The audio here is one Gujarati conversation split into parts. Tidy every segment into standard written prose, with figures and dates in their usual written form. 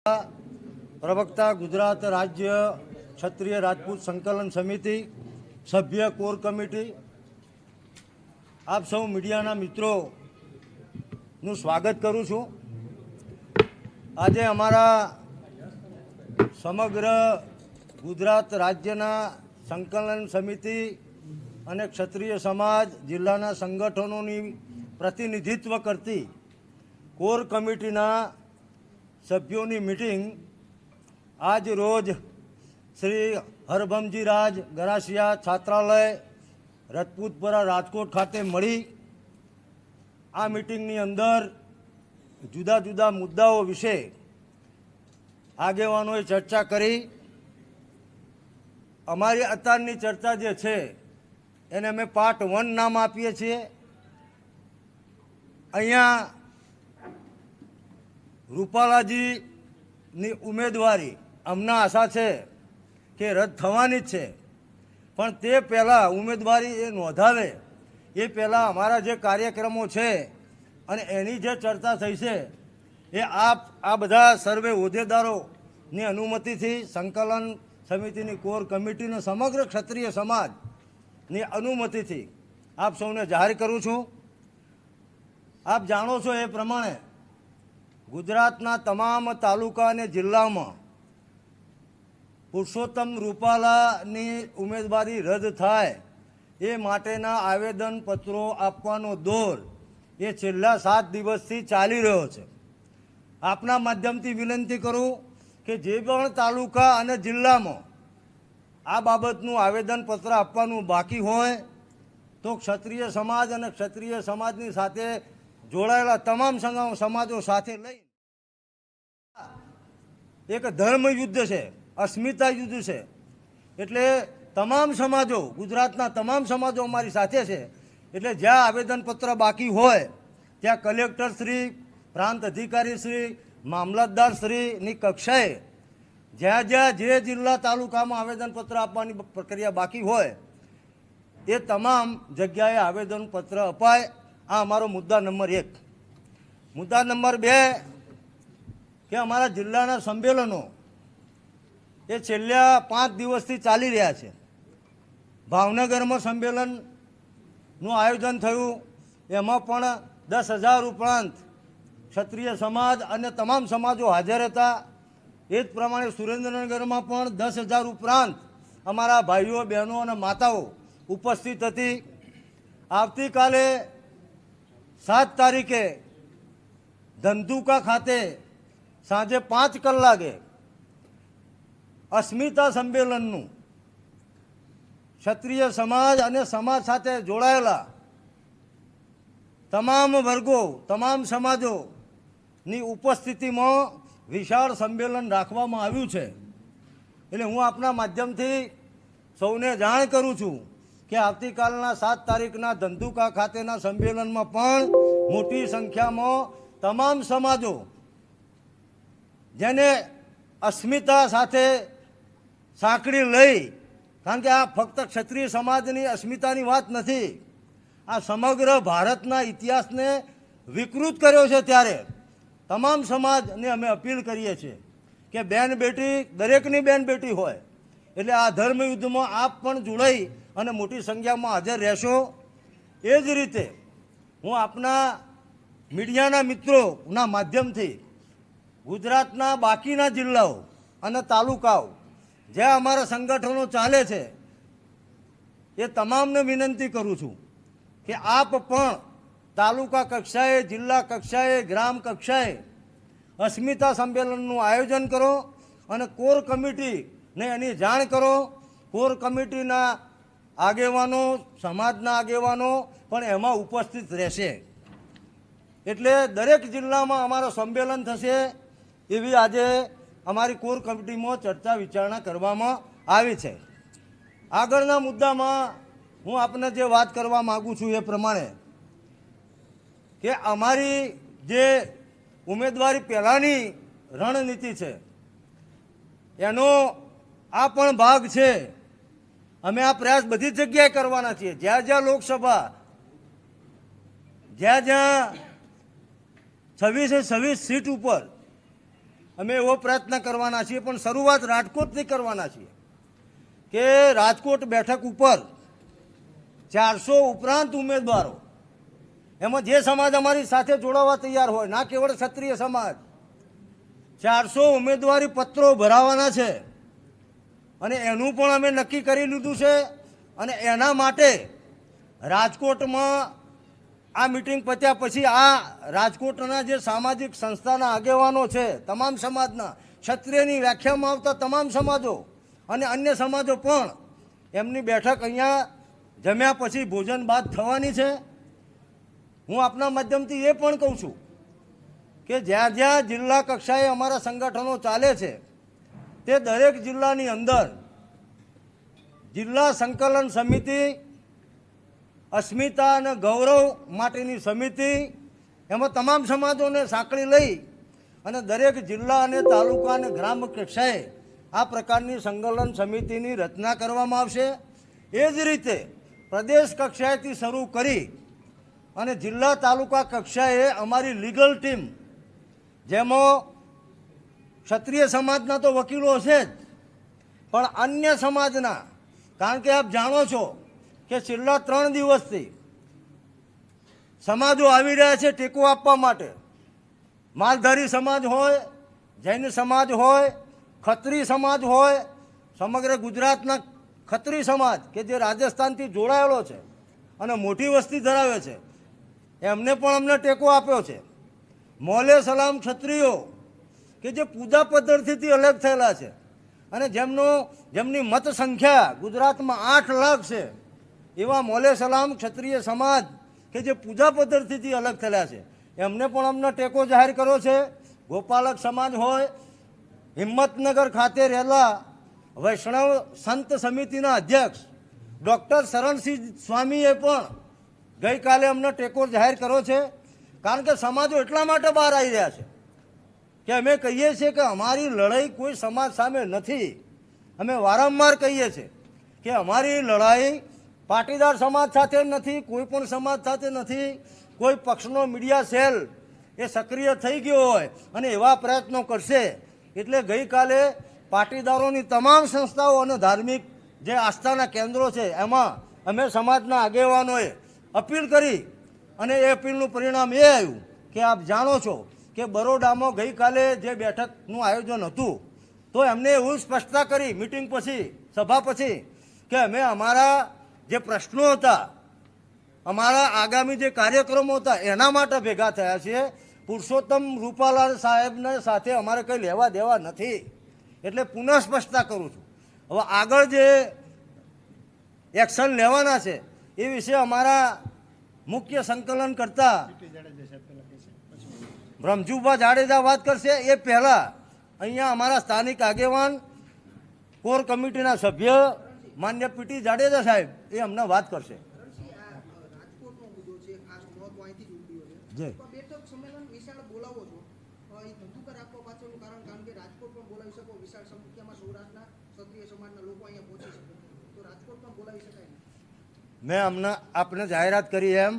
प्रवक्ता गुजरात राज्य क्षत्रिय राजपूत संकलन समिति सभ्य कोर कमिटी आप सौ मीडिया मित्रों નું સ્વાગત કરું છું। આજે અમારા સમગ્ર ગુજરાત રાજ્યના સંકલન સમિતિ અને ક્ષત્રિય સમાજ જિલ્લાના સંગઠનોની પ્રતિનિધિત્વ કરતી કોર કમિટીના સભ્યોની મીટિંગ આજ રોજ શ્રી હરભમજી રાજ ગરાસિયા છાત્રાલય રજપૂતપરા રાજકોટ ખાતે મળી। આ મીટિંગની અંદર જુદા જુદા મુદ્દાઓ વિશે આગેવાનોએ ચર્ચા કરી। અમારી અત્યારની ચર્ચા જે છે એને અમે પાર્ટ 1 નામ આપીએ છીએ। અહીંયા રૂપાલાજીની ઉમેદવારી અમને આશા છે કે રદ થવાની જ છે, પણ તે પહેલાં ઉમેદવારી એ નોંધાવે એ પહેલાં અમારા જે કાર્યક્રમો છે અને એની જે ચર્ચા થઈ છે એ આ બધા સર્વે હોદ્દેદારોની અનુમતિથી સંકલન સમિતિની કોર કમિટીના સમગ્ર ક્ષત્રિય સમાજની અનુમતિથી આપ સૌને જાહેર કરું છું। આપ જાણો છો એ પ્રમાણે ગુજરાતના તમામ તાલુકા અને જિલ્લામાં પુરુષોત્તમ રૂપાલાની ઉમેદવારી રદ થાય એ માટેના આવેદનપત્રો આપવાનો દોર એ છેલ્લા 7 દિવસથી ચાલી રહ્યો છે। આપના માધ્યમથી વિનંતી કરું કે જે પણ તાલુકા અને જિલ્લામાં આ બાબતનું આવેદનપત્ર આપવાનું બાકી હોય તો ક્ષત્રિય સમાજ અને ક્ષત્રિય સમાજની સાથે જોડાયેલા તમામ સમાજો સાથે લઈ એક ધર્મ યુદ્ધ છે, અસ્મિતા યુદ્ધ છે। એટલે તમામ સમાજો, ગુજરાતના તમામ સમાજો અમારી સાથે છે। એટલે જ્યાં આવેદનપત્ર બાકી હોય ત્યાં કલેક્ટર શ્રી, પ્રાંત અધિકારી શ્રી, મામલતદાર શ્રીની કક્ષાએ જ્યાં જ્યાં જે જિલ્લા તાલુકામાં આવેદનપત્ર આપવાની પ્રક્રિયા બાકી હોય એ તમામ જગ્યાએ આવેદનપત્ર અપાય। આ અમારો મુદ્દા નંબર 1। મુદ્દા નંબર 2 કે અમારા જિલ્લાના સંમેલનો એ છેલ્લા 5 દિવસથી ચાલી રહ્યા છે। ભાવનગરમાં સંમેલનનું આયોજન થયું, એમાં પણ 10,000 ઉપરાંત ક્ષત્રિય સમાજ અને તમામ સમાજો હાજર હતા। એ જ પ્રમાણે સુરેન્દ્રનગરમાં પણ 10,000 ઉપરાંત અમારા ભાઈઓ, બહેનો અને માતાઓ ઉપસ્થિત હતી। આવતીકાલે 7 તારીખે ધંધુકા ખાતે સાંજે 5 કલાકે અસ્મિતા સંમેલનનું ક્ષત્રિય સમાજ અને સમાજ સાથે જોડાયેલા તમામ વર્ગો, તમામ સમાજોની ઉપસ્થિતિમાં વિશાળ સંમેલન રાખવામાં આવ્યું છે। એટલે હું આપના માધ્યમથી સૌને જાણ કરું છું કે આવતીકાલના 7 તારીખના ધંધુકા ખાતેના સંમેલનમાં પણ મોટી સંખ્યામાં તમામ સમાજો જેને અસ્મિતા સાથે સાંકળી લઈ, કારણ કે આ ફક્ત ક્ષત્રિય સમાજની અસ્મિતાની વાત નથી, આ સમગ્ર ભારતના ઇતિહાસને વિકૃત કર્યો છે। ત્યારે તમામ સમાજને અમે અપીલ કરીએ છીએ કે બેન બેટી દરેકની બેન બેટી હોય, એટલે આ ધર્મયુદ્ધમાં આપ પણ જોડાઈ અને મોટી સંખ્યામાં હાજર રહેશો। એ જ રીતે હું આપના મીડિયાના મિત્રોના માધ્યમથી ગુજરાતના બાકીના જિલ્લાઓ અને તાલુકાઓ જ્યાં અમારા સંગઠનો ચાલે છે એ તમામને વિનંતી કરું છું કે આપ પણ તાલુકા કક્ષાએ, જિલ્લા કક્ષાએ, ગ્રામ કક્ષાએ અસ્મિતા સંમેલનનું આયોજન કરો અને કોર કમિટીને એની જાણ કરો। કોર કમિટીના આગેવાનો, સમાજના આગેવાનો પણ એમાં ઉપસ્થિત રહેશે। એટલે દરેક જિલ્લામાં અમારું સંમેલન થશે એવી આજે અમારી કોર કમિટીમાં ચર્ચા વિચારણા કરવામાં આવી છે। આગળના મુદ્દામાં હું આપને જે વાત કરવા માગું છું એ પ્રમાણે કે અમારી જે ઉમેદવારી પહેલાંની રણનીતિ છે એનો આ પણ ભાગ છે। અમે આ પ્રયાસ બધી જગ્યાએ કરવાના છીએ, જ્યાં જ્યાં લોકસભા, જ્યાં જ્યાં 26 સીટ ઉપર અમે એવો પ્રયત્ન કરવાના છીએ, પણ શરૂઆત રાજકોટથી કરવાના છીએ કે રાજકોટ બેઠક ઉપર 400 ઉપરાંત ઉમેદવારો, એમાં જે સમાજ અમારી સાથે જોડાવા તૈયાર હોય, ના કેવળ ક્ષત્રિય સમાજ, 400 ઉમેદવારી પત્રો ભરાવાના છે અને એનું પણ અમે નક્કી કરી લીધું છે. અને એના માટે રાજકોટમાં આ મિટિંગ પત્યા પછી આ રાજકોટના જે સામાજિક સંસ્થાના આગેવાનો છે, તમામ સમાજના, ક્ષત્રિયની વ્યાખ્યામાં આવતા તમામ સમાજો અને અન્ય સમાજો પણ, એમની બેઠક અહીંયા જમ્યા પછી ભોજન બાદ થવાની છે. હું આપના માધ્યમથી એ પણ કહું છું કે જ્યાં જ્યાં જિલ્લા કક્ષાએ અમારા સંગઠનો ચાલે છે તે દરેક જિલ્લાની અંદર જિલ્લા સંકલન સમિતિ, અસ્મિતા અને ગૌરવ માટેની સમિતિ, એમાં તમામ સમાજોને સાંકળી લઈ અને દરેક જિલ્લા અને તાલુકા અને ગ્રામ કક્ષાએ આ પ્રકારની સંકલન સમિતિની રચના કરવામાં આવશે. એ જ રીતે પ્રદેશ કક્ષાએથી શરૂ કરી અને જિલ્લા તાલુકા કક્ષાએ અમારી લીગલ ટીમ, જેમાં ક્ષત્રિય સમાજના તો વકીલો છે જ, પણ અન્ય સમાજના, કારણ કે આપ જાણો છો કે છેલ્લા 3 દિવસથી સમાજો આવી રહ્યા છે ટેકો આપવા માટે. માલધારી સમાજ હોય, જૈન સમાજ હોય, ખત્રી સમાજ હોય, સમગ્ર ગુજરાતના ખત્રી સમાજ કે જે રાજસ્થાનથી જોડાયેલો છે અને મોટી વસ્તી ધરાવે છે, એમને પણ અમને ટેકો આપ્યો છે. મોલે સલામ ક્ષત્રિયો કે જે પૂજા પદ્ધતિથી અલગ થયેલા છે અને જેમની મત સંખ્યા ગુજરાતમાં 8 લાખ છે, એવા મોલે સલામ ક્ષત્રિય સમાજ કે જે પૂજા પદ્ધતિથી અલગ થયેલા છે, એમને પણ અમને ટેકો જાહેર કર્યો છે. ગોપાલક સમાજ હોય, હિંમતનગર ખાતે રહેલા વૈષ્ણવ સંત સમિતિના અધ્યક્ષ ડૉક્ટર શરણસિંહ સ્વામીએ પણ ગઈકાલે અમને ટેકો જાહેર કર્યો છે. કારણ કે સમાજો એટલા માટે બહાર આવી રહ્યા છે કે અમે કહીએ છીએ કે અમારી લડાઈ કોઈ સમાજ સામે નથી. અમે વારંવાર કહીએ છીએ કે અમારી લડાઈ પાટીદાર સમાજ સાથે નથી, કોઈ પણ સમાજ સાથે નથી. કોઈ પક્ષનો મીડિયા સેલ એ સક્રિય થઈ ગયો હોય અને એવા પ્રયત્નો કરશે, એટલે ગઈકાલે પાટીદારોની તમામ સંસ્થાઓ અને ધાર્મિક જે આસ્થાના કેન્દ્રો છે એમાં અમે સમાજના આગેવાનોએ અપીલ કરી અને એ અપીલનું પરિણામ એ આવ્યું કે આપ જાણો છો કે બરોડામાં ગઈકાલે જે બેઠકનું આયોજન હતું તો એમને એવું સ્પષ્ટતા કરી મિટિંગ પછી, સભા પછી, કે અમે અમારા જે પ્રશ્નો હતા, અમારા આગામી જે કાર્યક્રમો હતા એના માટે ભેગા થયા છીએ. પુરુષોત્તમ રૂપાલાલ સાહેબને સાથે અમારે કંઈ લેવા દેવા નથી. એટલે પુનઃ સ્પષ્ટતા કરું છું. હવે આગળ જે એક્શન લેવાના છે એ વિશે અમારા મુખ્ય સંકલન કરતા બ્રહ્મજુભા જાડેજા વાત કરશે. એ પહેલાં અહીંયા અમારા સ્થાનિક આગેવાન, કોર કમિટીના સભ્ય માન્ય પીટી જાડેજા સાહેબ એ અમને વાત કરશે. બેઠક સંમેલન વિશાળ બોલાવો છો, ધંધુકા રાખવા પાછળનું કારણ કે રાજકોટ પણ બોલાવી શકો, વિશાળ સંખ્યામાં સૌરાષ્ટ્રના ક્ષત્રિય સમાજના લોકો અહીંયા પહોંચી શકે, તો રાજકોટ પણ બોલાવી શકાય. મેં આપને જાહેરાત કરી એમ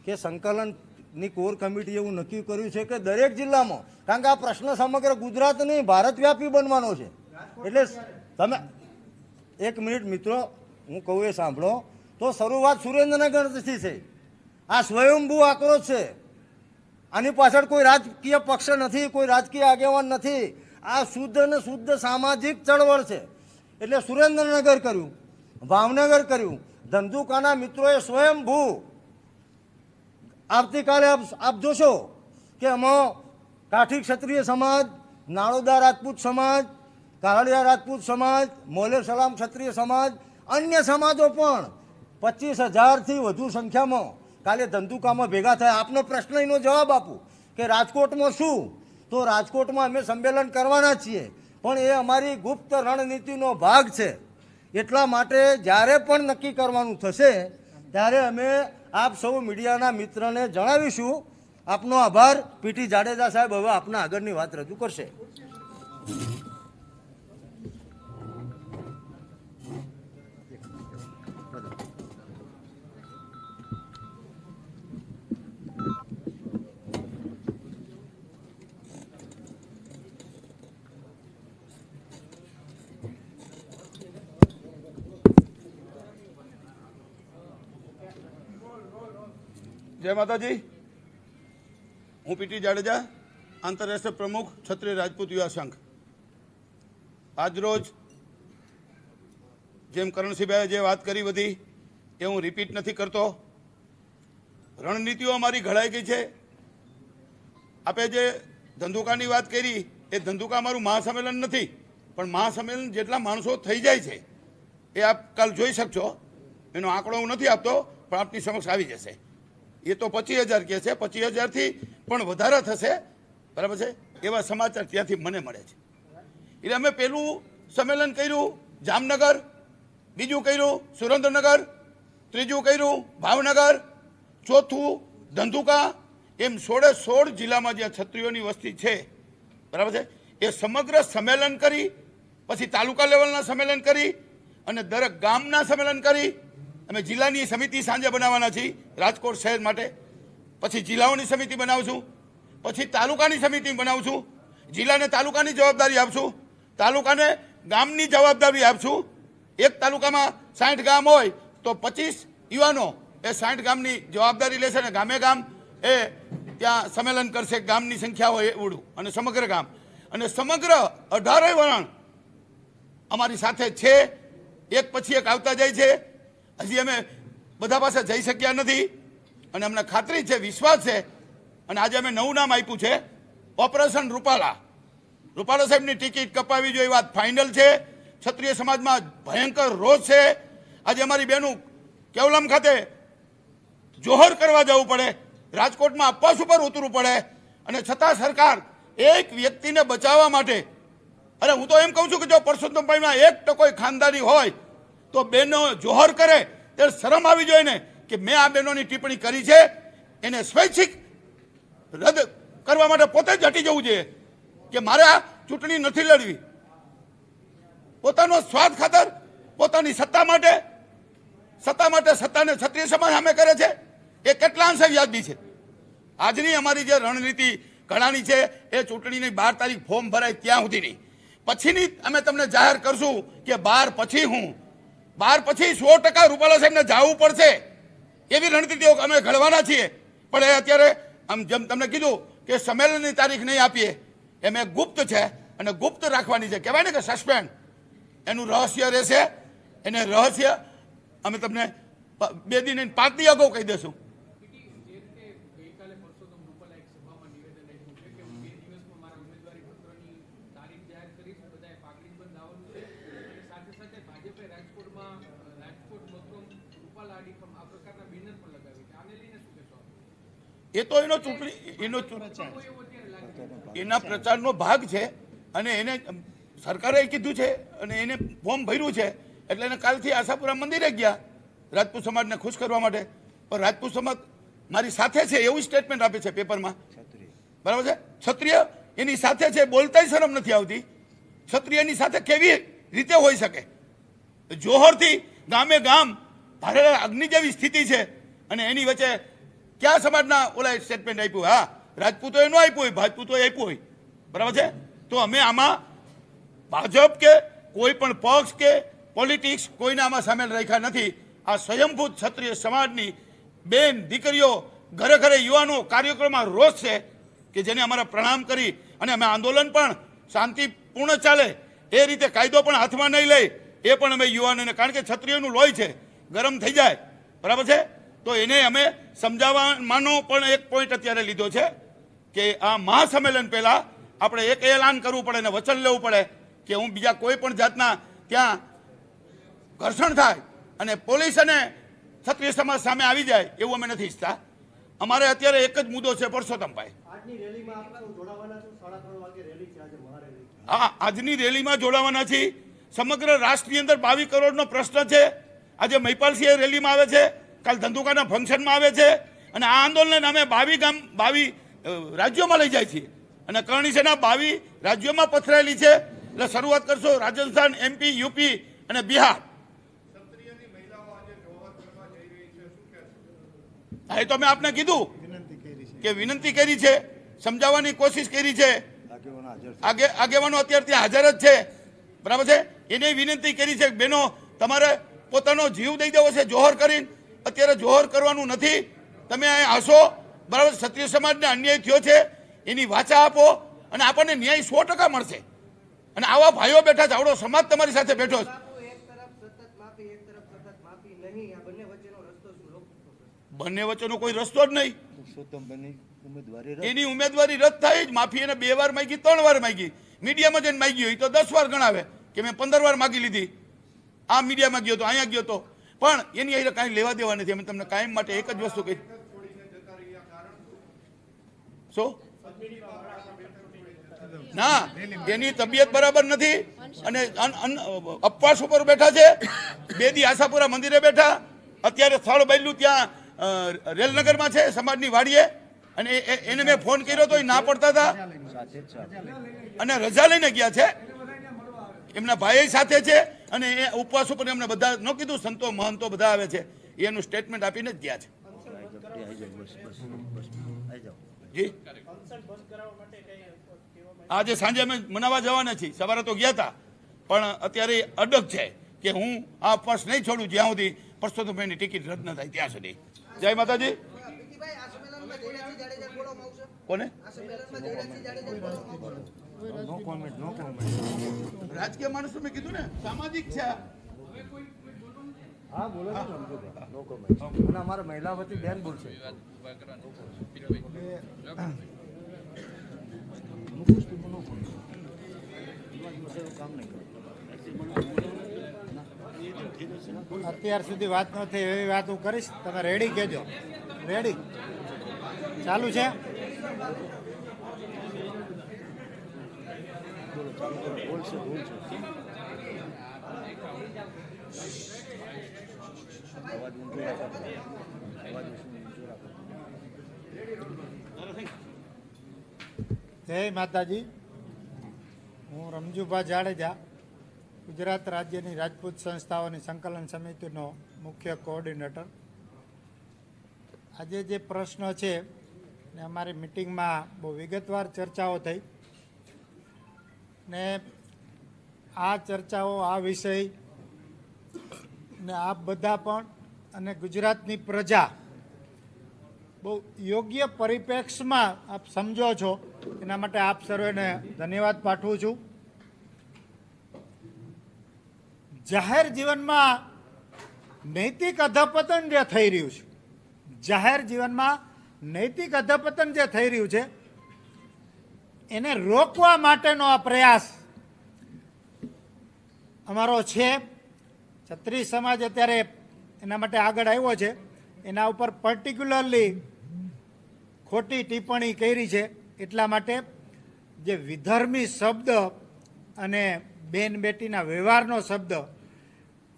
કે સંકલનની કોર કમિટી એવું નક્કી કર્યું છે કે દરેક જિલ્લામાં, કારણ કે આ પ્રશ્ન સમગ્ર ગુજરાત નહીં ભારતવ્યાપી બનવાનો છે. એટલે તમે 1 મિનિટ મિત્રો, હું કહું એ સાંભળો. તો શરૂઆત સુરેન્દ્રનગરથી છે. આ સ્વયંભૂ આક્રોશ છે. આની પાછળ કોઈ રાજકીય પક્ષ નથી, કોઈ રાજકીય આગેવાન નથી. આ શુદ્ધ અને શુદ્ધ સામાજિક ચળવળ છે. એટલે સુરેન્દ્રનગર કર્યું, ભાવનગર કર્યું, ધંધુકાના મિત્રોએ સ્વયંભૂ. આવતીકાલે આપ જોશો કે આમાં કાઠી ક્ષત્રિય સમાજ, નાળોદા રાજપૂત સમાજ, કાહળિયા રાજપૂત સમાજ, મોલે સલામ ક્ષત્રિય સમાજ, અન્ય સમાજો પણ 25,000થી વધુ સંખ્યામાં કાલે ધંધુકામાં ભેગા થયા. આપનો પ્રશ્ન એનો જવાબ આપું કે રાજકોટમાં શું, તો રાજકોટમાં અમે સંમેલન કરવાના છીએ, પણ એ અમારી ગુપ્ત રણનીતિનો ભાગ છે. એટલા માટે જ્યારે પણ નક્કી કરવાનું થશે ત્યારે અમે આપ સૌ મીડિયાના મિત્રને જણાવીશું. આપનો આભાર. પીટી જાડેજા સાહેબ હવે આપના આગળની વાત રજૂ કરશે. જય માતાજી. હું પીટી જાડેજા, આંતરરાષ્ટ્રીય પ્રમુખ ક્ષત્રિય રાજપૂત યુવા સંઘ. આજરોજ જેમ કરણસિંહભાઈએ જે વાત કરી બધી એ હું રિપીટ નથી કરતો. રણનીતિઓ અમારી ઘડાઈ ગઈ છે. આપે જે ધંધુકાની વાત કરી એ ધંધુકા અમારું મહાસંમેલન નથી, પણ મહાસંમેલન જેટલા માણસો થઈ જાય છે એ આપ કાલ જોઈ શકશો. એનો આંકડો હું નથી આપતો, પણ આપની સમક્ષ આવી જશે. એ તો 25,000 કહે છે, 25,000થી પણ વધારે થશે, બરાબર છે, એવા સમાચાર ત્યાંથી મને મળે છે. એટલે અમે પહેલું સંમેલન કર્યું જામનગર, બીજું કર્યું સુરેન્દ્રનગર, ત્રીજું કર્યું ભાવનગર, ચોથું ધંધુકા, એમ 16 જિલ્લામાં જ્યાં ક્ષત્રિયોની વસ્તી છે, બરાબર છે, એ સમગ્ર સંમેલન કરી, પછી તાલુકા લેવલના સંમેલન કરી અને દરેક ગામના સંમેલન કરી. અમે જિલ્લાની સમિતિ સાંજે બનાવવાના છીએ રાજકોટ શહેર માટે, પછી જિલ્લાઓની સમિતિ બનાવશું, પછી તાલુકાની સમિતિ બનાવશું, જિલ્લાને તાલુકાની જવાબદારી આપશું, તાલુકાને ગામની જવાબદારી આપશું. એક તાલુકામાં 60 ગામ હોય તો 25 યુવાનો એ 60 ગામની જવાબદારી લેશે અને ગામે ગામ એ ત્યાં સંમેલન કરશે. ગામની સંખ્યા હોય એવડું, અને સમગ્ર ગામ અને સમગ્ર 18 વરણ અમારી સાથે છે. એક પછી એક આવતા જાય છે. હજી અમે બધા પાસે જઈ શક્યા નથી અને અમને ખાતરી છે, વિશ્વાસ છે. અને આજે અમે નવું નામ આપ્યું છે ઓપરેશન રૂપાલા. રૂપાલા સાહેબની ટિકિટ કપાવી જોઈએ વાત ફાઇનલ છે. ક્ષત્રિય સમાજમાં ભયંકર રોષ છે. આજે અમારી બહેનું કેવલમ ખાતે જોહર કરવા જવું પડે, રાજકોટમાં અપવાસ ઉપર ઉતરવું પડે, અને છતાં સરકાર એક વ્યક્તિને બચાવવા માટે, અરે હું તો એમ કહું છું કે જો પરસોત્તમભાઈમાં 1% ખાનદાની હોય તો બહેનો જોહર કરે ત્યારે શરમ આવી જોઈએ ને, કે મેં આ બહેનોની ટિપ્પણી કરી છે, એને સ્વૈચ્છિક રદ કરવા માટે પોતે જ હટી જવું જોઈએ કે મારે આ ચૂંટણી નથી લડવી. પોતાનો સ્વાર્થ ખાતર, પોતાની સત્તા માટે સત્તાને ક્ષત્રિય સમાજ સામે કરે છે. એ કેટલા અંશે વ્યાજબી છે? આજની અમારી જે રણનીતિ ઘણાની છે એ ચૂંટણીની 12 તારીખ ફોર્મ ભરાય ત્યાં સુધીની, પછીની અમે તમને જાહેર કરશું કે 12 પછી હું 12 પછી 100% રૂપાલા સાહેબને જવું પડશે એવી રણનીતિઓ અમે ઘડવાના છીએ. પણ એ અત્યારે આમ જેમ તમને કીધું કે સંમેલનની તારીખ નહીં આપીએ, એમ એ ગુપ્ત છે અને ગુપ્ત રાખવાની છે. કહેવાય ને કે સસ્પેન્ડ, એનું રહસ્ય રહેશે. એને રહસ્ય અમે તમને 2 દિન 5 દી અગાઉ કહી દઈશું. એ તો એનો એના પ્રચારનો ભાગ છે અને એને સરકારે કીધું છે અને એને ફોર્મ ભર્યું છે એટલે એને કાલથી આશાપુરા મંદિરે ગયા રાજપૂત સમાજને ખુશ કરવા માટે. પણ રાજપૂત સમાજ મારી સાથે છે એવું સ્ટેટમેન્ટ આપે છે પેપરમાં, બરાબર છે. ક્ષત્રિય એની સાથે છે, બોલતાય શરમ નથી આવતી. ક્ષત્રિય એની સાથે કેવી રીતે હોઈ શકે? જોહરથી ગામે ગામ ભારેલા અગ્નિ જેવી સ્થિતિ છે અને એની વચ્ચે ક્યાં સમાજના ઓલા સ્ટેટમેન્ટ આપ્યું? હા, રાજપૂતોએ ન આપ્યું હોય, ભાજપૂતોએ આપ્યું હોય, બરાબર છે. તો અમે આમાં ભાજપ કે કોઈ પણ પક્ષ કે પોલિટિક્સ કોઈને આમાં સામેલ રાખ્યા નથી. આ સ્વયંભૂત ક્ષત્રિય સમાજની બેન દીકરીઓ, ઘરે ઘરે યુવાનો કાર્યક્રમમાં રોષ છે કે જેને અમારા પ્રણામ કરી અને અમે આંદોલન પણ શાંતિપૂર્ણ ચાલે એ રીતે કાયદો પણ હાથમાં નહીં લઈ એ પણ અમે યુવાનોને, કારણ કે ક્ષત્રિયોનું લોહી છે, ગરમ થઈ જાય, બરાબર છે. તો એને અમે સમજાવવાનો પણ એક પોઈન્ટ અત્યારે લીધો છે કે આ મહાસંમેલન પહેલાં આપણે એક એલાન કરવું પડે અને વચન લેવું પડે કે હું બીજા કોઈ પણ જાતના ત્યાં ઘર્ષણ થાય અને પોલીસ અને ક્ષત્રિય સમાજ સામે આવી જાય એવું અમે નથી ઈચ્છતા. અમારે અત્યારે એક જ મુદ્દો છે પરસોત્તમભાઈ. હા, આજની રેલીમાં જોડાવાના છીએ. સમગ્ર રાષ્ટ્રની અંદર 22 કરોડનો પ્રશ્ન છે. આજે મહિપાલસિંહ રેલીમાં આવે છે, કાલ ધંધુકાના ફંક્શનમાં આવે છે અને આ આંદોલનને અમે 22 રાજ્યોમાં લઈ જાય છીએ અને કરણી સેના 22 રાજ્યોમાં પથરાયેલી છે. એટલે શરૂઆત કરશો રાજસ્થાન, MP, UP અને બિહાર. હા, એ તો મેં આપને કીધું કે વિનંતી કરી છે, સમજાવવાની કોશિશ કરી છે. આગેવાનો અત્યારે ત્યાં હાજર જ છે, બરાબર છે. એને વિનંતી કરી છે કે બહેનો તમારે પોતાનો જીવ દઈ દેવો છે જોહર કરીને. અત્યારે જોહર કરવાનું નથી, તમે અહીંયા હશો, બરાબર, ક્ષત્રિય સમાજને અન્યાય થયો છે એની વાચા આપો અને આપણને ન્યાય 100% મળશે. અને આવા ભાઈઓ બેઠા છે, આવડો સમાજ તમારી સાથે બેઠો છે. એક તરફ સતત માફી, એક તરફ સતત માફી નહીં, આ બંને વચ્ચેનો રસ્તો શું લોકો? બંને વચ્ચેનો કોઈ રસ્તો જ નહીં. પુરુષોત્તમભાઈની ઉમેદવારી રદ. એની ઉમેદવારી રદ થાય જ. માફી એને 2 વાર માંગી, 3 વાર માંગી. મીડિયામાં જઈને માંગી હોય તો 10 વાર ગણાવે કે મેં 15 વાર માંગી લીધી. આ મીડિયામાં ગયો તો, અહીંયા ગયો તો, પણ એની અહીં કાંઈ લેવા દેવા નથી. અમે તમને કાયમ માટે એક જ વસ્તુ કહી, શું ના, એની તબિયત બરાબર નથી અને અપવાસ ઉપર બેઠા છે. 2 દી આશાપુરા મંદિરે બેઠા, અત્યારે સ્થળ બદલ્યું ત્યાં રેલનગરમાં છે સમાજની વાડીએ, અને એને મેં ફોન કર્યો તો એ ના પડતા હતા અને રજા લઈને ગયા છે. એમના ભાઈ સાથે છે અને એ ઉપવાસ ઉપર એમને બધા ન કીધું, સંતો મહંતો બધા આવે છે, એનું સ્ટેટમેન્ટ આપીને જ ગયા છે. જી આજે સાંજે અમે મનાવવા જવાના છીએ. સવારે તો ગયા હતા પણ અત્યારે અડગ છે કે હું આ ઉપવાસ નહીં છોડું જ્યાં સુધી પરસોત્તમભાઈની ટિકિટ રદ ન થાય ત્યાં સુધી. જય માતાજી. વિકીભાઈ, આ સંમેલનમાં જયરાજસિંહ જાડેજા બોલાવવામાં આવશે? કોને? આ સંમેલનમાં જયરાજસિંહ જાડેજા બોલાવવામાં આવશે? નો કોમેન્ટ, નો કોમેન્ટ. રાજકીય માણસો મેં કીધું ને, સામાજિક છે. હા બોલો ને, નો કોમેન્ટ. અને અમારા મહિલા વતી બેન બોલશે. અત્યાર સુધી વાત ન થઈ એવી વાત હું કરીશ. તમે રેડી કહેજો. રેડી ચાલુ છે? બોલશે. અવાજ ઊંચો રાખો. અવાજ ઊંચો રાખો. જય માતાજી. હું રમજુભા જાડેજા, ગુજરાત રાજ્યની રાજપૂત સંસ્થાઓની સંકલન સમિતિનો મુખ્ય કોઓર્ડિનેટર. આજે જે પ્રશ્ન છે ને અમારી મિટિંગમાં બહુ વિગતવાર ચર્ચાઓ થઈ ને આ ચર્ચાઓ, આ વિષય ને આપ બધા પણ અને ગુજરાતની પ્રજા બહુ યોગ્ય પરિપ્રેક્ષમાં આપ સમજો છો, એના માટે આપ સર્વેને ધન્યવાદ પાઠવું છું. જાહેર જીવનમાં નૈતિક અધપતન જે થઈ રહ્યું છે, જાહેર જીવનમાં નૈતિક અધપતન જે થઈ રહ્યું છે, એને રોકવા માટેનો આ પ્રયાસ અમારો છે. ક્ષત્રિય સમાજ અત્યારે એના માટે આગળ આવ્યો છે. એના ઉપર પર્ટિક્યુલરલી ખોટી ટિપ્પણી કરી છે. એટલા માટે જે વિધર્મી શબ્દ અને બેન બેટીના વ્યવહારનો શબ્દ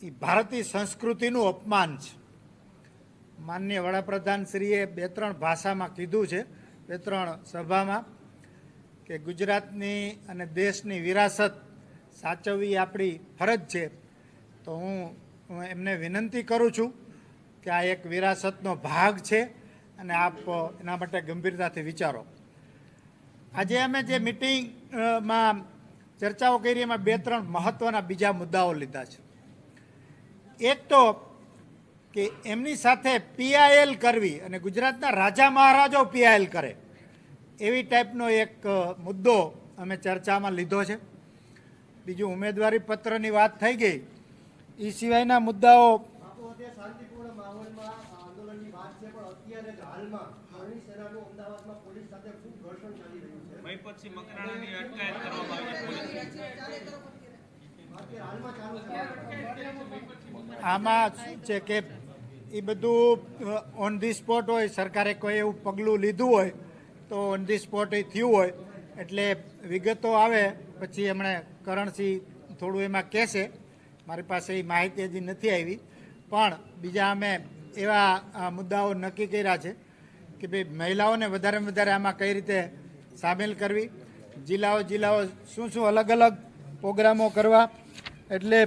એ ભારતીય સંસ્કૃતિનું અપમાન છે. માનનીય વડાપ્રધાનશ્રીએ 2-3 ભાષામાં કીધું છે, 2-3 સભામાં, કે ગુજરાતની અને દેશની વિરાસત સાચવવી આપણી ફરજ છે. તો હું એમને વિનંતી કરું છું કે આ એક વિરાસતનો ભાગ છે અને આપ એના માટે ગંભીરતાથી વિચારો. આજે અમે જે મિટિંગમાં ચર્ચાઓ કરી એમાં 2-3 મહત્ત્વના બીજા મુદ્દાઓ લીધા છે. એક તો કે એમની સાથે PIL કરવી અને ગુજરાતના રાજા મહારાજાઓ PIL કરે એવી ટાઈપનો એક મુદ્દો અમે ચર્ચામાં લીધો છે. બીજું ઉમેદવારી પત્રની વાત થઈ ગઈ, એ સિવાયના મુદ્દાઓ શાંતિપૂર્ણ માહોલમાં આંદોલનની વાત છે, પણ અત્યારે જ હાલમાં અરણી સેનાનું અમદાવાદમાં પોલીસ સાથે ખૂબ ઘર્ષણ ચાલી રહ્યું છે. મહીપતસિંહ મકરાણાની અટકાયત કરવામાં આવી. આમાં શું છે કે એ બધું ઓન ધી સ્પોટ હોય, સરકારે કોઈ એવું પગલું લીધું હોય તો ઓન ધી સ્પોટ એ થયું હોય, એટલે વિગતો આવે પછી એમણે કરણસિંહ થોડું એમાં કહેશે. મારી પાસે એ માહિતી હજી નથી આવી, પણ બીજા અમે એવા મુદ્દાઓ નક્કી કર્યા છે કે ભાઈ મહિલાઓને વધારેમાં વધારે આમાં કઈ રીતે સામેલ કરવી, જિલ્લાઓ શું અલગ અલગ પ્રોગ્રામો કરવા, એટલે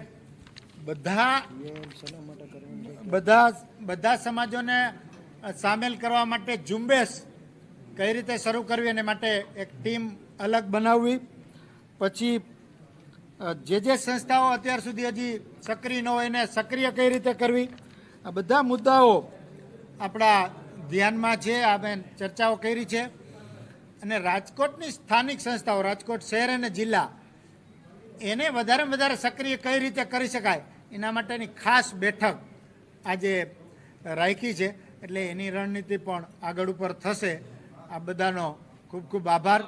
બધા સમાજોને સામેલ કરવા માટે ઝુંબેશ કઈ રીતે શરૂ કરવી અને માટે એક ટીમ અલગ બનાવવી. પછી જે સંસ્થાઓ અત્યાર સુધી હજી સક્રિય ન હોય એને સક્રિય કઈ રીતે કરવી, આ બધા મુદ્દાઓ આપણા ધ્યાનમાં છે, અમે ચર્ચાઓ કરી છે અને રાજકોટની સ્થાનિક સંસ્થાઓ, રાજકોટ શહેર અને જિલ્લા, એને વધારેમાં વધારે સક્રિય કઈ રીતે કરી શકાય એના માટેની ખાસ બેઠક આજે રાખી છે. એટલે એની રણનીતિ પણ આગળ ઉપર થશે. આ બધાનો ખૂબ ખૂબ આભાર.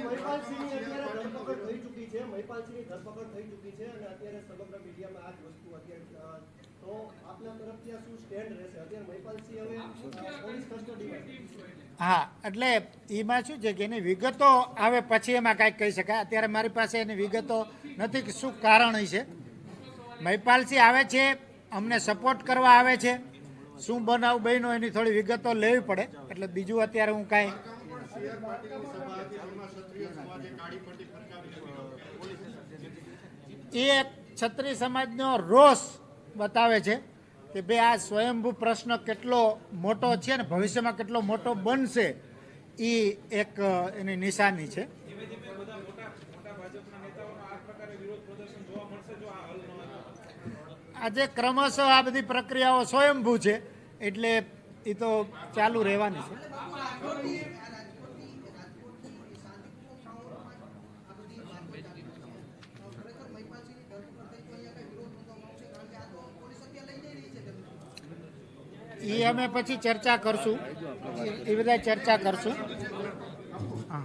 મહિપાલસિંહની અત્યારે ધરપકડ થઈ ચૂકી છે, મહિપાલસિંહની ધરપકડ થઈ ચૂકી છે અને અત્યારે સમગ્ર મીડિયામાં આ જ વસ્તુ અત્યારે તો આપના તરફથી આ શું સ્ટેન્ડ રહેશે? અત્યારે મહિપાલસિંહ હવે પોલીસ કસ્ટડીમાં છે. હા, એટલે એમાં શું છે કે એની વિગતો આવે પછી એમાં કાંઈક કહી શકાય. અત્યારે મારી પાસે એની વિગતો નથી કે શું કારણ છે. મહિપાલસિંહ આવે છે, અમને સપોર્ટ કરવા આવે છે, શું બનાવ બન્યો એની થોડી વિગતો લેવી પડે. એટલે બીજું અત્યારે હું કાંઈ એ એક ક્ષત્રિય સમાજનો રોષ બતાવે છે કે ભાઈ આ સ્વયંભૂ પ્રશ્ન કેટલો મોટો છે ને ભવિષ્યમાં કેટલો મોટો બનશે, એ એક એની નિશાની છે. આજે ક્રમશઃ આ બધી પ્રક્રિયાઓ સ્વયંભૂ છે એટલે એ તો ચાલુ રહેવાની છે. એ અમે પછી ચર્ચા કરશું, એ બધા ચર્ચા કરશું. હા,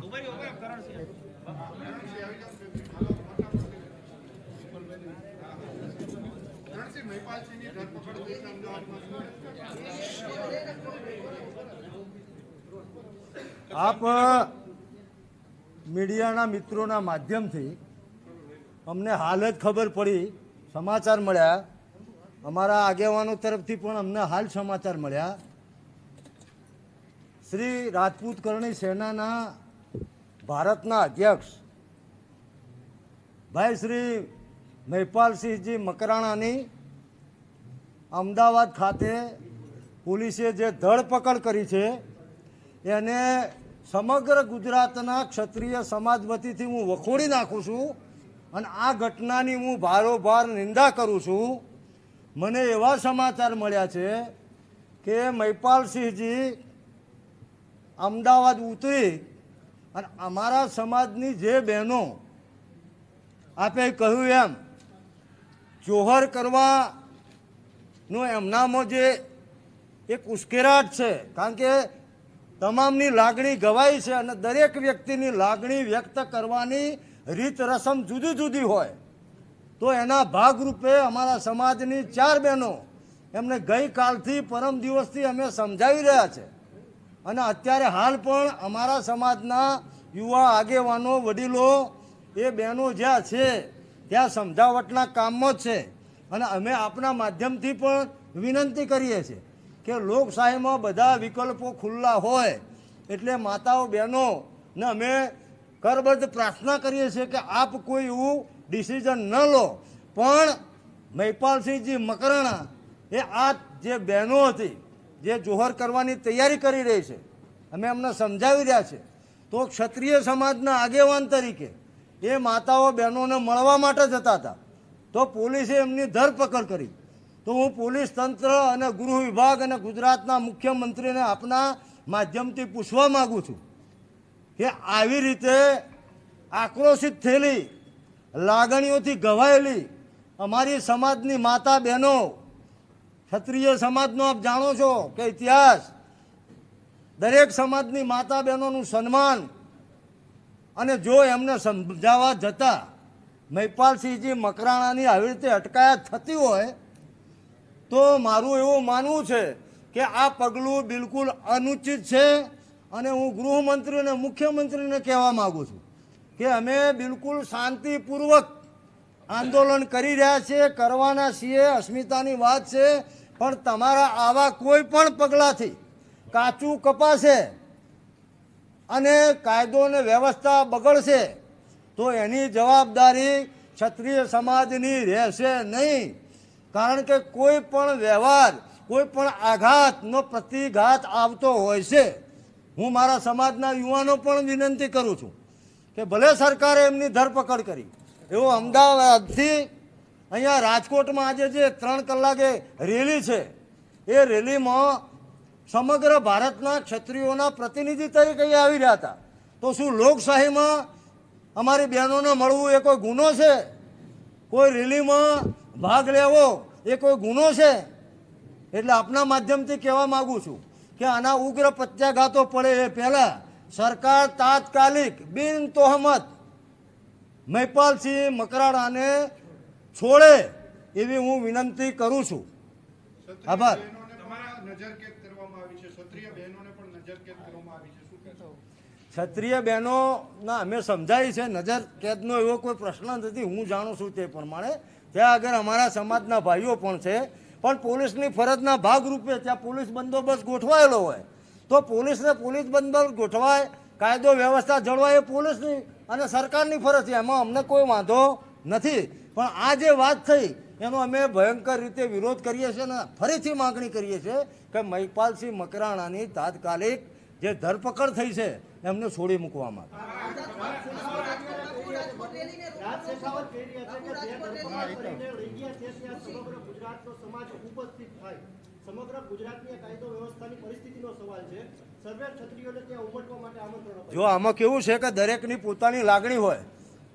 આપ મીડિયાના મિત્રોના માધ્યમથી અમને હાલ જ ખબર પડી, સમાચાર મળ્યા, અમારા આગેવાનો તરફથી પણ અમને હાલ સમાચાર મળ્યા. શ્રી રાજપૂત કરણી સેનાના ભારતના અધ્યક્ષ ભાઈ શ્રી મહિપાલસિંહજી મકરાણાની અમદાવાદ ખાતે પોલીસે જે ધરપકડ કરી છે એને સમગ્ર ગુજરાતના ક્ષત્રિય સમાજ વતીથી હું વખોડી નાખું છું અને આ ઘટનાની હું ભારોભાર નિંદા કરું છું. મને એવા સમાચાર મળ્યા છે કે મહિપાલસિંહજી અમદાવાદ ઉતરી અને અમારા સમાજની જે બહેનો આપે કહ્યું એમ જોહર કરવાનો એમનામાં જે એક ઉશ્કેરાટ છે, કારણ કે તમામની લાગણી ગવાઈ છે અને દરેક વ્યક્તિની લાગણી વ્યક્ત કરવાની રીત રસમ જુદી જુદી હોય. તો એના ભાગરૂપે અમારા સમાજની 4 બહેનો એમને ગઈકાલથી પરમ દિવસથી અમે સમજાવી રહ્યા છે અને અત્યારે હાલ પણ અમારા સમાજના યુવા આગેવાનો વડીલો એ બહેનો જ્યાં છે ત્યાં સમજાવટના કામમાં જ છે. અને અમે આપણા માધ્યમથી પણ વિનંતી કરીએ છીએ કે લોકશાહીમાં બધા વિકલ્પો ખુલ્લા હોય એટલે માતાઓ બહેનોને અમે કરબદ્ધ પ્રાર્થના કરીએ છીએ કે આપ કોઈ એવું ડિસિઝન ન લો. પણ મહિપાલસિંહજી મકરાણા એ આ જે બહેનો હતી જે જોહર કરવાની તૈયારી કરી રહી છે, અમે એમને સમજાવી રહ્યા છે. તો ક્ષત્રિય સમાજના આગેવાન તરીકે એ માતાઓ બહેનોને મળવા માટે જતા હતા, તો પોલીસે એમની ધરપકડ કરી. તો હું પોલીસ તંત્ર અને ગૃહ વિભાગ અને ગુજરાતના મુખ્યમંત્રીને આપના માધ્યમથી પૂછવા માગું છું કે આવી રીતે આક્રોશિત થયેલી, લાગણીઓથી ઘવાયેલી અમારી સમાજની માતા બહેનો, ક્ષત્રિય સમાજનો આપ જાણો છો કે ઇતિહાસ, દરેક સમાજની માતા બહેનોનું સન્માન, અને જો એમને સમજાવવા જતાં મહિપાલસિંહજી મકરાણાની આવી રીતે અટકાયત થતી હોય તો મારું એવું માનવું છે કે આ પગલું બિલકુલ અનુચિત છે. અને હું ગૃહમંત્રી અને મુખ્યમંત્રીને કહેવા માગું છું કે અમે બિલકુલ શાંતિપૂર્વક આંદોલન કરી રહ્યા છીએ, કરવાના છીએ, અસ્મિતાની વાત છે. પણ તમારા આવા કોઈ પણ પગલાંથી કાચું કપાશે અને કાયદો અને વ્યવસ્થા બગડશે તો એની જવાબદારી ક્ષત્રિય સમાજની રહેશે નહીં. કારણ કે કોઈ પણ વ્યવહાર, કોઈ પણ આઘાતનો પ્રતિઘાત આવતો હોય છે. હું મારા સમાજના યુવાનો પણ વિનંતી કરું છું કે ભલે સરકારે એમની ધરપકડ કરી, એવો અમદાવાદથી અહીંયા રાજકોટમાં આજે જે 3 કલાકે રેલી છે એ રેલીમાં સમગ્ર ભારતના ક્ષત્રિયોના પ્રતિનિધિ તરીકે અહીંયા આવી રહ્યા હતા. તો શું લોકશાહીમાં અમારી બહેનોને મળવું એ કોઈ ગુનો છે? કોઈ રેલીમાં ભાગ લેવો એ કોઈ ગુનો છે? એટલે આપના માધ્યમથી કહેવા માગું છું કે આના ઉગ્ર પ્રત્યાઘાતો પડે એ પહેલાં સરકાર તાત્કાલિક બિન તોહમત મહિપાલસિંહ મકરાણાને છોડે એવી હું વિનંતી કરું છું. આભાર. નજરકેદ કરવામાં આવી છે, ક્ષત્રિય બહેનોને પણ નજરકેદ કરવામાં આવી છે, શું કહેશો? ક્ષત્રિય બહેનોના અમે સમજાવી છે, નજર કેદનો એવો કોઈ પ્રશ્ન નથી. હું જાણું છું તે પ્રમાણે ત્યાં આગળ અમારા સમાજના ભાઈઓ પણ છે, પણ પોલીસની ફરજના ભાગરૂપે ત્યાં પોલીસ બંદોબસ્ત ગોઠવાયેલો હોય તો પોલીસને પોલીસ બંદોબસ્ત ગોઠવાય, કાયદો વ્યવસ્થા જળવાય એ પોલીસની અને સરકારની ફરજ છે. એમાં અમને કોઈ વાંધો નથી. પણ આ જે વાત થઈ એનો અમે ભયંકર રીતે વિરોધ કરીએ છીએ અને ફરીથી માગણી કરીએ છીએ કે મહિપાલસિંહ મકરાણાની તાત્કાલિક જે ધરપકડ થઈ છે એમને છોડી મૂકવામાં આવે. રાજ શેખાવત કહી રહ્યા છે કે જે ધરપકડ કરીને લઈ ગયા છે ત્યાં સમગ્ર ગુજરાતનો સમાજ ઉપસ્થિત થાય. સમગ્ર ગુજરાતની કાયદો વ્યવસ્થાની પરિસ્થિતિનો સવાલ છે. સર્વે ક્ષત્રિયોને ત્યાં ઉમટવા માટે આમંત્રણ અપાયું. જો આમાં કેવું છે કે દરેકની પોતાની લાગણી હોય.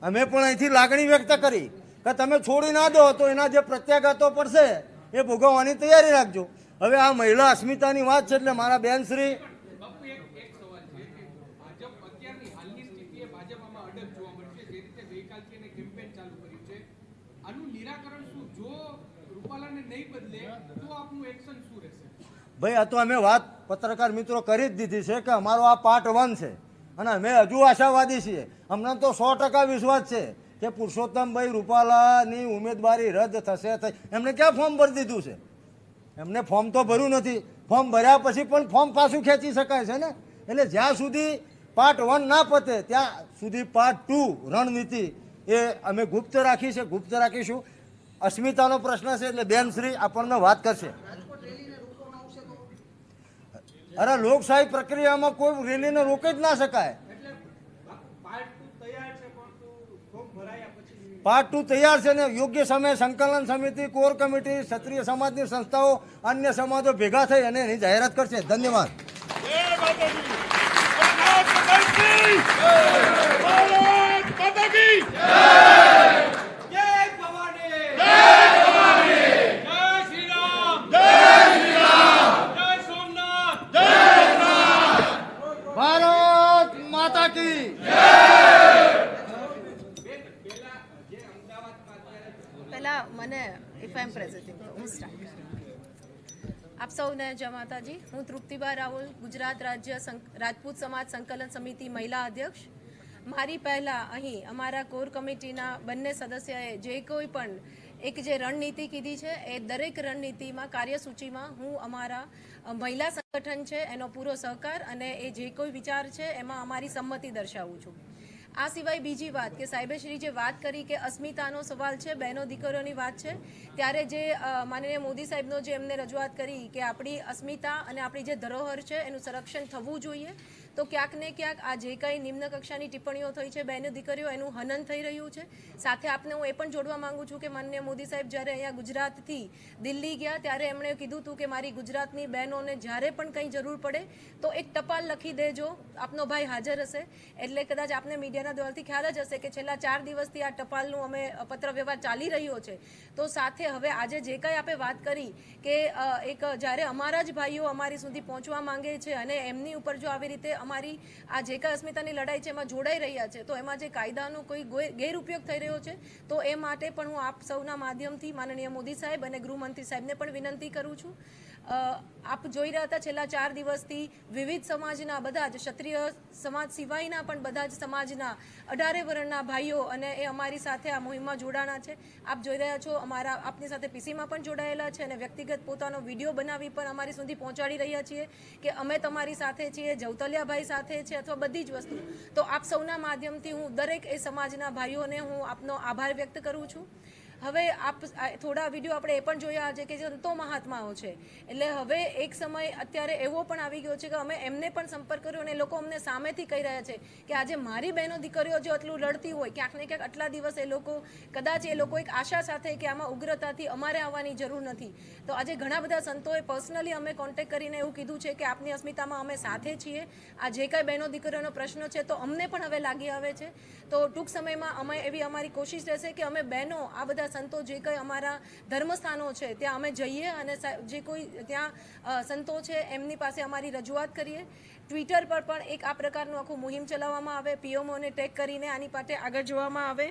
અમે પણ અહીંથી લાગણી વ્યક્ત કરી કે તમે છોડી ના દો તો એના જે પ્રત્યાઘાતો પડશે એ ભોગવવાની તૈયારી રાખજો. હવે આ મહિલા અસ્મિતાની વાત છે એટલે મારા બેનશ્રી બાપુ એક સવાલ છે કે ભાજપ અત્યારની હાલની સ્થિતિએ ભાજપ આમાં અડગ જોવા મળશે. જે રીતે ગઈકાલથી એને કેમ્પેન ચાલુ કર્યું છે, આનું નિરાકરણ શું? જો રૂપાલાને નહીં બદલે તો આપનું એક્શન શું રહેશે? ભાઈ આ તો અમે વાત પત્રકાર મિત્રો કરી જ દીધી છે કે અમારો આ પાર્ટ 1 છે અને અમે હજુ આશાવાદી છીએ. અમને તો 100% વિશ્વાસ છે કે પુરુષોત્તમભાઈ રૂપાલાની ઉમેદવારી રદ થશે. એમને ક્યાં ફોર્મ ભરી દીધું છે? એમને ફોર્મ તો ભર્યું નથી. ફોર્મ ભર્યા પછી પણ ફોર્મ પાછું ખેંચી શકાય છે ને. એટલે જ્યાં સુધી પાર્ટ 1 ના પતે ત્યાં સુધી પાર્ટ 2 રણનીતિ એ અમે ગુપ્ત રાખી છે, ગુપ્ત રાખીશું. અસ્મિતાનો પ્રશ્ન છે એટલે બેનશ્રી આપણને વાત કરશે. રાજકોટ રેલીને રોકવામાં આવશે તો અરે લોકશાહી પ્રક્રિયામાં કોઈ રેલીને રોકી જ ના શકાય. પાર્ટ 2 તૈયાર છે ને યોગ્ય સમયે સંકલન સમિતિ, કોર કમિટી, ક્ષત્રિય સમાજની સંસ્થાઓ, અન્ય સમાજો ભેગા થઈ અને એની જાહેરાત કરશે. ધન્યવાદ. ભારત માતા કી પહેલા મને ઇફ આઈ એમ પ્રેઝન્ટિંગ હું સ્ટાર્ટ. આપ સૌને જય માતાજી. હું તૃપ્તિબા રાહુલ, ગુજરાત રાજ્ય રાજપૂત સમાજ સંકલન સમિતિ મહિલા અધ્યક્ષ. મારી પહેલાં અહીં અમારા કોર કમિટીના બંને સદસ્યએ જે કોઈ પણ એક જે રણનીતિ કીધી છે એ દરેક રણનીતિમાં કાર્યસૂચિમાં હું અમારા મહિલા સંગઠન છે એનો પૂરો સહકાર અને એ જે કોઈ વિચાર છે એમાં અમારી સંમતિ દર્શાવું છું. આ સિવાય બીજી વાત કે સાહેબશ્રી જે વાત કરી કે અસ્મિતાનો સવાલ છે, બહેનો દીકરીઓની વાત છે, ત્યારે જે માનનીય મોદી સાહેબનો જે એમને રજૂઆત કરી કે આપણી અસ્મિતા અને આપણી જે ધરોહર છે એનું સંરક્ષણ થવું જોઈએ, તો ક્યાંક ને ક્યાંક આ જે કંઈ નિમ્ન કક્ષાની ટિપ્પણીઓ થઈ છે બહેનો દીકરીઓ એનું હનન થઈ રહ્યું છે. સાથે આપને હું એ પણ જોડવા માંગુ છું કે માનનીય મોદી સાહેબ જ્યારે અહીંયા ગુજરાતથી દિલ્હી ગયા ત્યારે એમણે કીધું હતું કે મારી ગુજરાતની બહેનોને જ્યારે પણ કંઈ જરૂર પડે તો એક ટપાલ લખી દેજો, આપનો ભાઈ હાજર હશે. એટલે કદાચ આપને મીડિયાના દ્વારથી ખ્યાલ જ હશે કે છેલ્લા 4 દિવસથી આ ટપાલનું અમે પત્ર વ્યવહાર ચાલી રહ્યો છે. તો સાથે હવે આજે જે કંઈ આપણે વાત કરી કે એક જ્યારે અમારા જ ભાઈઓ અમારી સુધી પહોંચવા માંગે છે અને એમની ઉપર જો આવી રીતે અમારી આ જે કંઈ અસ્મિતાની લડાઈ છે એમાં જોડાઈ રહ્યા છે તો એમાં જે કાયદાનો કોઈ ગેરઉપયોગ થઈ રહ્યો છે તો એ માટે પણ હું આપ સૌના માધ્યમથી માનનીય મોદી સાહેબ અને ગૃહમંત્રી સાહેબને પણ વિનંતી કરું છું. આપ જોઈ રહ્યા હતા છેલ્લા 4 દિવસથી વિવિધ સમાજના બધા જ ક્ષત્રિય સમાજ સિવાયના પણ બધા જ સમાજના 18 વર્ણના ભાઈઓ અને એ અમારી સાથે આ મુહિમમાં જોડાણા છે. આપ જોઈ રહ્યા છો અમારા આપની સાથે પીસીમાં પણ જોડાયેલા છે અને વ્યક્તિગત પોતાનો વિડીયો બનાવી પણ અમારી સુધી પહોંચાડી રહ્યા છીએ કે અમે તમારી સાથે છીએ, જવતલિયાભાઈ સાથે છે અથવા બધી જ વસ્તુ. તો આપ સૌના માધ્યમથી હું દરેક એ સમાજના ભાઈઓને હું આપનો આભાર વ્યક્ત કરું છું. હવે થોડા વિડીયો આપણે એ પણ જોયા છે કે સંતો મહાત્માઓ છે, એટલે હવે એક સમય અત્યારે એવો પણ આવી ગયો છે કે અમે એમને પણ સંપર્ક કર્યો અને એ લોકો અમને સામેથી કહી રહ્યા છે કે આજે મારી બહેનો દીકરીઓ જો આટલું લડતી હોય, ક્યાંક ને ક્યાંક આટલા દિવસ એ લોકો કદાચ એ લોકો એક આશા સાથે કે આમાં ઉગ્રતાથી અમારે આવવાની જરૂર નથી. તો આજે ઘણા બધા સંતોએ પર્સનલી અમે કોન્ટેક્ટ કરીને એવું કીધું છે કે આપની અસ્મિતામાં અમે સાથે છીએ, આ જે કાંઈ બહેનો દીકરીઓનો પ્રશ્ન છે તો અમને પણ હવે લાગી આવે છે. તો ટૂંક સમયમાં અમે એવી અમારી કોશિશ રહેશે કે અમે બહેનો આ બધા સંતો જે કંઈ અમારા ધર્મસ્થાનો છે ત્યાં અમે જઈએ અને જે કોઈ ત્યાં સંતો છે એમની પાસે અમારી રજૂઆત કરીએ. ટ્વિટર પર પણ એક આ પ્રકારનું આખું મુહિમ ચલાવવામાં આવે, પીએમઓને ટેગ કરીને આની પાસે આગળ જોવામાં આવે.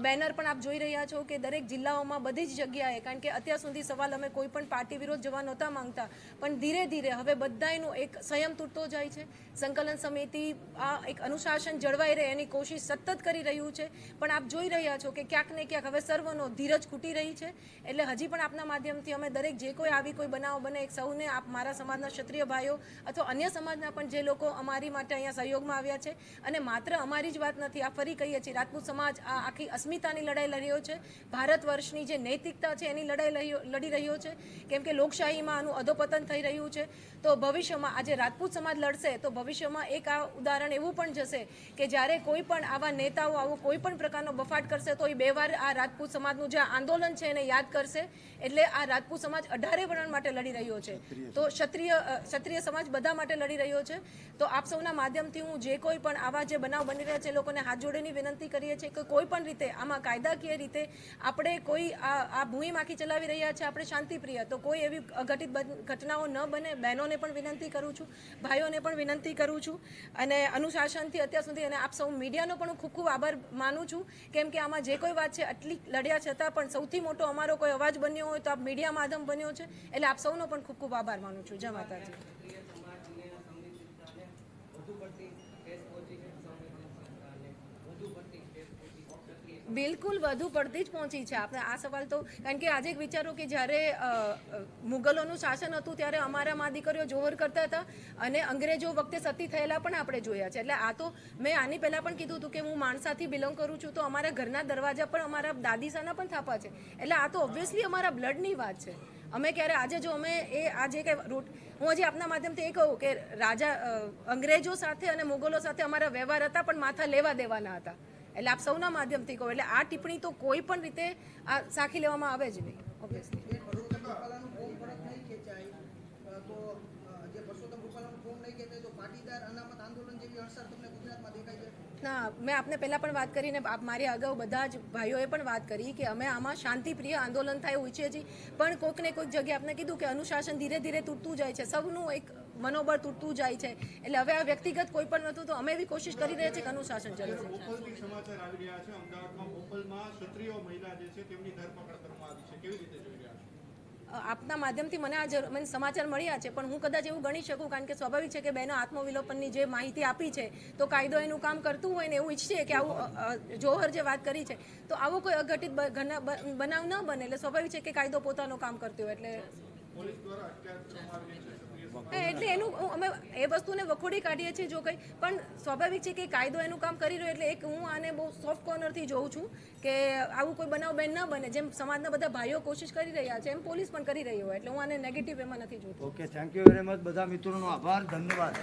બેનર પણ આપ જોઈ રહ્યા છો કે દરેક જિલ્લાઓમાં બધી જ જગ્યાએ, કારણ કે અત્યાર સુધી સવાલ અમે કોઈ પણ પાર્ટી વિરોધ જવા નહોતા માંગતા, પણ ધીરે ધીરે હવે બધાયનું એક સંયમ તૂટતો જાય છે. સંકલન સમિતિ આ એક અનુશાસન જળવાઈ રહે એની કોશિશ સતત કરી રહ્યું છે, પણ આપ જોઈ રહ્યા છો કે ક્યાંક ને ક્યાંક હવે સર્વનો ધીરજ ખૂટી રહી છે. એટલે હજી પણ આપના માધ્યમથી અમે દરેક જે કોઈ આવી કોઈ બનાવ બને એક સૌને આપ મારા સમાજના ક્ષત્રિય ભાઈઓ અથવા અન્ય સમાજના પણ જે લોકો અમારી માટે અહીંયા સહયોગમાં આવ્યા છે, અને માત્ર અમારી જ વાત નથી, આ ફરી કહીએ છીએ રાજપૂત સમાજ આ આખી અસ્મિતાની લડાઈ લડી રહ્યો છે, ભારત વર્ષની જે નૈતિકતા છે એની લડાઈ લડી રહ્યો છે, કેમ કે લોકશાહીમાં આનું અધોપતન થઈ રહ્યું છે. તો ભવિષ્યમાં આજે રાજપૂત સમાજ લડશે તો ભવિષ્યમાં એક આ ઉદાહરણ એવું પણ જશે કે જ્યારે કોઈ પણ આવા નેતાઓ આવો કોઈ પણ પ્રકારનો બફાટ કરશે તો એ બે વાર આ રાજપૂત સમાજનું જે આંદોલન છે એને યાદ કરશે. એટલે આ રાજપૂત સમાજ 18 વર્ણ માટે લડી રહ્યો છે, તો ક્ષત્રિય સમાજ બધા માટે લડી રહ્યો છે. તો આપ સૌના માધ્યમથી હું જે કોઈ પણ આવા જે બનાવ બની રહ્યા છે લોકોને હાથ જોડીની વિનંતી કરીએ છીએ કે કોઈ પણ રીતે આમાં કાયદાકીય રીતે આપણે કોઈ આ મુહિમ આખી ચલાવી રહ્યા છે, આપણે શાંતિપ્રિય, તો કોઈ એવી અઘટિત ઘટનાઓ ન બને. બહેનોને પણ વિનંતી કરું છું, ભાઈઓને પણ વિનંતી કરું છું, અને અનુશાસનથી અત્યાર સુધી અને આપ સૌ મીડિયાનો પણ હું ખૂબ ખૂબ આભાર માનું છું, કેમ કે આમાં જે કોઈ વાત છે આટલી લડ્યા છતાં પણ સૌથી મોટો અમારો કોઈ અવાજ બન્યો હોય તો આપ મીડિયા માધ્યમ બન્યો છે, એટલે આપ સૌનો પણ ખૂબ ખૂબ આભાર માનું છું. જય માતાજી. બિલકુલ વધુ પડતી જ પહોંચી છે. આપણે આ સવાલ તો કારણ કે આજે એક વિચારો કે જ્યારે મુગલોનું શાસન હતું ત્યારે અમારા મા દીકરીઓ જોહર કરતા હતા અને અંગ્રેજો વખતે સતી થયેલા પણ આપણે જોયા છે. એટલે આ તો મેં આની પહેલાં પણ કીધું હતું કે હું માણસાથી બિલોંગ કરું છું, તો અમારા ઘરના દરવાજા પણ અમારા દાદીસાના પણ થાપા છે. એટલે આ તો ઓબ્વિયસલી અમારા બ્લડની વાત છે. અમે ક્યારે આજે જો અમે એ આ જે કંઈ રૂટ હું હજી આપના માધ્યમથી એ કહું કે અંગ્રેજો સાથે અને મુગલો સાથે અમારા વ્યવહાર હતા પણ માથા લેવા દેવાના હતા. એટલે આપ સૌના માધ્યમથી કહો, એટલે આ ટિપ્પણી તો કોઈ પણ રીતે આ સાખી લેવામાં આવે જ નહીં. ઓબ્વિયસલી રૂપાલાનું ફોર્મ પરત નહીં ખેંચાય તો જે પરસોત્તમ રૂપાલાનું ફોર્મ નહીં ખેંચાય તો પાટીદાર અનામત આંદોલન જેવી અસર તમને ગુજરાતમાં દેખાય છે? ના, મેં આપને પહેલાં પણ વાત કરીને મારી અગાઉ બધા જ ભાઈઓએ પણ વાત કરી કે અમે આમાં શાંતિપ્રિય આંદોલન થાય એવું ઈચ્છીએ છીએ, પણ કોઈક ને કોઈક જગ્યાએ આપણે કીધું કે અનુશાસન ધીરે ધીરે તૂટતું જાય છે, સૌનું એક મનોબળ તૂટતું જાય છે. એટલે હવે આ વ્યક્તિગત કોઈ પણ નહોતું, તો અમે એવી કોશિશ કરી રહ્યા છીએ કે અનુશાસન જરૂર છે. બોપલથી સમાચાર આવી રહ્યા છે, અમદાવાદમાં બોપલમાં ક્ષત્રિય મહિલા જે છે તેમની ધરપકડ કરવામાં આવી છે, કેવી રીતે જોઈ રહ્યા છો? આપના માધ્યમથી મને સમાચાર મળ્યા છે, પણ હું કદાચ એવું ગણી શકું, કારણ કે સ્વાભાવિક છે કે બહેનો આત્મવિલોપનની જે માહિતી આપી છે તો કાયદો એનું કામ કરતું હોય ને એવું ઈચ્છીએ કે આવું જોહર જે વાત કરી છે તો આવો કોઈ અઘટિત બનાવ ન બને, એટલે સ્વાભાવિક છે કે કાયદો પોતાનું કામ કરતું હોય. એટલે પોલીસ દ્વારા અટકાયત કરવામાં આવી છે. એટલે એનું અમે એ વસ્તુને વખોડી કાઢીએ છીએ જો કંઈ, પણ સ્વાભાવિક છે કે કાયદો એનું કામ કરી રહ્યો. એટલે એક હું આને બહુ સોફ્ટ કોર્નરથી જોઉં છું કે આવું કોઈ બનાવ બેન ન બને. જેમ સમાજના બધા ભાઈઓ કોશિશ કરી રહ્યા છે એમ પોલીસ પણ કરી રહી હોય, એટલે હું આને નેગેટિવ એમાં નથી જોતું. Okay, thank you very much. બધા મિત્રોનો આભાર, ધન્યવાદ.